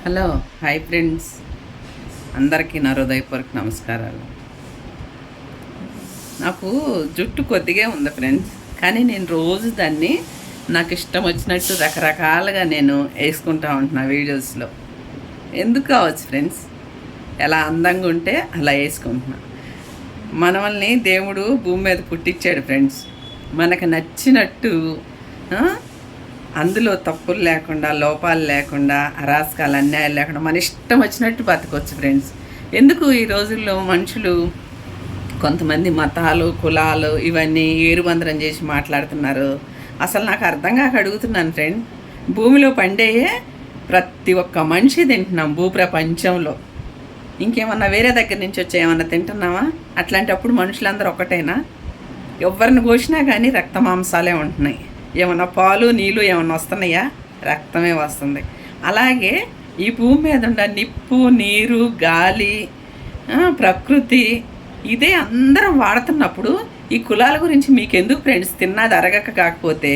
Hello hi friends, అందరికీ నా హృదయపూర్వక నమస్కారాలు. నాకు జుట్టు కొద్దిగా ఉంది ఫ్రెండ్స్, కానీ నేను రోజు దాన్ని నాకు ఇష్టం వచ్చినట్టు రకరకాలుగా నేను వేసుకుంటా ఉంటున్నా వీడియోస్లో. ఎందుకు కావచ్చు ఫ్రెండ్స్, ఎలా అందంగా ఉంటే అలా వేసుకుంటున్నా. మనల్ని దేవుడు భూమి మీద పుట్టించాడు ఫ్రెండ్స్, మనకు నచ్చినట్టు అందులో తప్పులు లేకుండా, లోపాలు లేకుండా, అరాచకాలు, అన్యాయాలు లేకుండా మన ఇష్టం వచ్చినట్టు బతకొచ్చు ఫ్రెండ్స్. ఎందుకు ఈ రోజుల్లో మనుషులు కొంతమంది మతాలు, కులాలు ఇవన్నీ ఏరుబందరం చేసి మాట్లాడుతున్నారు? అసలు నాకు అర్థం కాక అడుగుతున్నాను ఫ్రెండ్. భూమిలో పండేయే ప్రతి ఒక్క మనిషి తింటున్నాం భూప్రపంచంలో. ఇంకేమన్నా వేరే దగ్గర నుంచి వచ్చి ఏమన్నా తింటున్నామా? అట్లాంటప్పుడు మనుషులందరూ ఒక్కటేనా? ఎవరిని కోసినా కానీ రక్త మాంసాలే ఉంటున్నాయి. ఏమన్నా పాలు నీళ్ళు ఏమన్నా వస్తున్నాయా? రక్తమే వస్తుంది. అలాగే ఈ భూమి మీద ఉన్న నిప్పు, నీరు, గాలి, ప్రకృతి ఇదే అందరం వాడుతున్నప్పుడు ఈ కులాల గురించి మీకెందుకు ఫ్రెండ్స్? తిన్నది అరగక కాకపోతే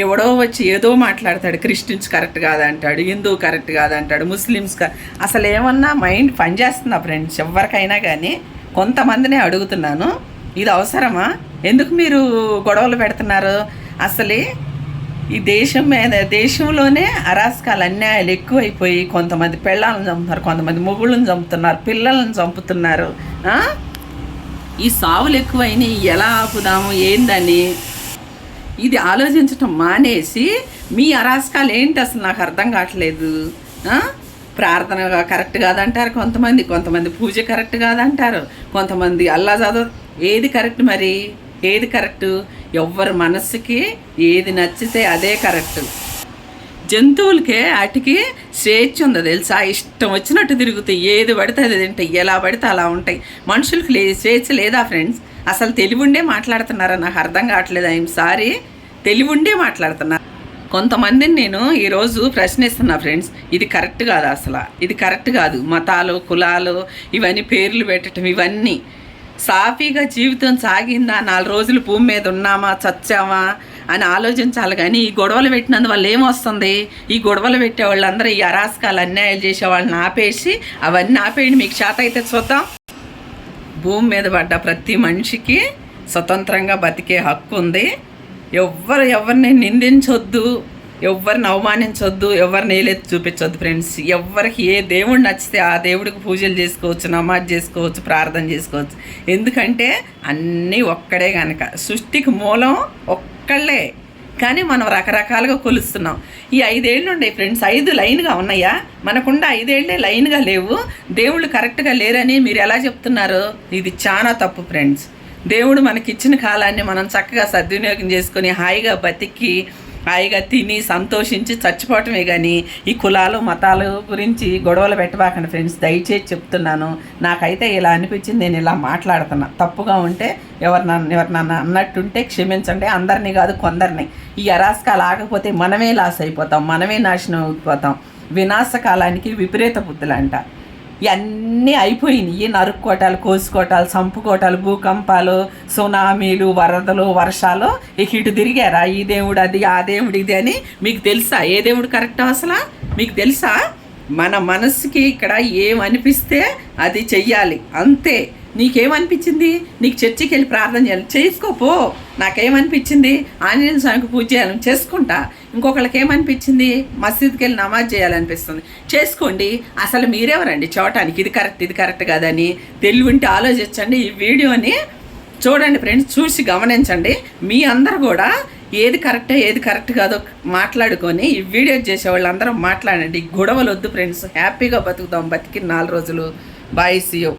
ఎవడో వచ్చి ఏదో మాట్లాడతాడు. క్రిస్టియన్స్ కరెక్ట్ కాదంటాడు, హిందూ కరెక్ట్ కాదంటాడు, ముస్లిమ్స్ అసలు ఏమన్నా మైండ్ పనిచేస్తుందా ఫ్రెండ్స్? ఎవరికైనా కానీ కొంతమందినే అడుగుతున్నాను, ఇది అవసరమా? ఎందుకు మీరు గొడవలు పెడుతున్నారు? అసలే ఈ దేశంలోనే అరాచకాలు, అన్యాయాలు ఎక్కువైపోయి కొంతమంది పెళ్ళాలను చంపుతున్నారు, కొంతమంది మొగుళ్ళని చంపుతున్నారు, పిల్లలను చంపుతున్నారు. ఈ సావులు ఎక్కువైనాయి. ఎలా ఆపుదాము ఏందని ఇది ఆలోచించటం మానేసి మీ అరాచకాలు ఏంటి అసలు నాకు అర్థం కావట్లేదు. ప్రార్థన కరెక్ట్ కాదంటారు కొంతమంది పూజ కరెక్ట్ కాదంటారు, కొంతమంది అల్లా చదువు. ఏది కరెక్ట్ మరి? ఏది కరెక్టు? ఎవరి మనస్సుకి ఏది నచ్చితే అదే కరెక్టు. జంతువులకే వాటికి స్వేచ్ఛ ఉందో తెలుసా? ఇష్టం వచ్చినట్టు తిరుగుతాయి, ఏది పడితే అది తింటాయి, ఎలా పడితే అలా ఉంటాయి. మనుషులకి స్వేచ్ఛ లేదా ఫ్రెండ్స్? అసలు తెలివుండే మాట్లాడుతున్నారా? నాకు అర్థం కావట్లేదు. ఐఎమ్ సారీ, తెలివుండే మాట్లాడుతున్నా. కొంతమందిని నేను ఈరోజు ప్రశ్నిస్తున్నా ఫ్రెండ్స్, ఇది కరెక్ట్ కాదు, అసలు ఇది కరెక్ట్ కాదు. మతాలు, కులాలు ఇవన్నీ పేర్లు పెట్టడం, ఇవన్నీ సాఫీగా జీవితం సాగిందా, 4 రోజులు భూమి మీద ఉన్నామా, చచ్చామా అని ఆలోచించాలి. కానీ ఈ గొడవలు పెట్టినందువల్ల ఏమొస్తుంది? ఈ గొడవలు పెట్టే వాళ్ళందరూ ఈ అరాచకాలు, అన్యాయాలు చేసే వాళ్ళని ఆపేసి అవన్నీ ఆపేయండి. మీకు చేత అయితే చూద్దాం. భూమి మీద పడ్డ ప్రతి మనిషికి స్వతంత్రంగా బతికే హక్కు ఉంది. ఎవరిని నిందించొద్దు, ఎవరిని అవమానించొద్దు, ఎవరిని ఏలెత్తి చూపించొద్దు ఫ్రెండ్స్. ఎవరికి ఏ దేవుడు నచ్చితే ఆ దేవుడికి పూజలు చేసుకోవచ్చు, నమాజ్ చేసుకోవచ్చు, ప్రార్థన చేసుకోవచ్చు. ఎందుకంటే అన్నీ ఒక్కడే కనుక. సృష్టికి మూలం ఒక్కళ్ళే, కానీ మనం రకరకాలుగా కొలుస్తున్నాం. ఈ 5 ఏళ్ళు ఉండే ఫ్రెండ్స్, 5 లైన్గా ఉన్నాయా? మనకుండా 5 ఏళ్ళే లైన్గా లేవు. దేవుళ్ళు కరెక్ట్గా లేరని మీరు ఎలా చెప్తున్నారు? ఇది చాలా తప్పు ఫ్రెండ్స్. దేవుడు మనకిచ్చిన కాలాన్ని మనం చక్కగా సద్వినియోగం చేసుకొని హాయిగా బతికి, హాయిగా తిని సంతోషించి చచ్చిపోవటమే. కానీ ఈ కులాలు, మతాలు గురించి గొడవలు పెట్టబాకండి ఫ్రెండ్స్, దయచేసి చెప్తున్నాను. నాకైతే ఇలా అనిపించింది, నేను ఇలా మాట్లాడుతున్నా. తప్పుగా ఉంటే ఎవరినన్నా అన్నట్టుంటే క్షమించండి. అందరినీ కాదు, కొందరిని. ఈ అరాచకాలు ఆగకపోతే మనమే లాస్ అయిపోతాం, మనమే నాశనం అయిపోతాం. వినాశకాలానికి విపరీత బుద్ధులంట. ఇవన్నీ అయిపోయినాయి. నరుక్కోటాలు, కోసుకోటాలు, చంపుకోటాలు, భూకంపాలు, సునామీలు, వరదలు, వర్షాలు. ఇటు తిరిగారా? ఈ దేవుడు అది, ఆ దేవుడు ఇది అని. మీకు తెలుసా ఏ దేవుడు కరెక్టో అసలు? మీకు తెలుసా? మన మనసుకి ఇక్కడ ఏమనిపిస్తే అది చెయ్యాలి, అంతే. నీకేమనిపించింది? నీకు చర్చికి వెళ్ళి ప్రార్థన చేయాలి, చేసుకోపో. నాకేమనిపించింది? ఆంజనేయ స్వామికి పూజ చేయాలని చేసుకుంటా. ఇంకొకళ్ళకి ఏమనిపించింది? మసీద్కి వెళ్ళి నమాజ్ చేయాలనిపిస్తుంది, చేసుకోండి. అసలు మీరెవరండి చూడటానికి ఇది కరెక్ట్ కాదని? తెలివింటే ఆలోచించండి. ఈ వీడియోని చూడండి ఫ్రెండ్స్, చూసి గమనించండి. మీ అందరు కూడా ఏది కరెక్టే ఏది కరెక్ట్ కాదో మాట్లాడుకొని ఈ వీడియో చేసే వాళ్ళందరూ మాట్లాడండి. గొడవలు వద్దు ఫ్రెండ్స్, హ్యాపీగా బతుకుతాం. బతికి 4 రోజులు. Bye, see you.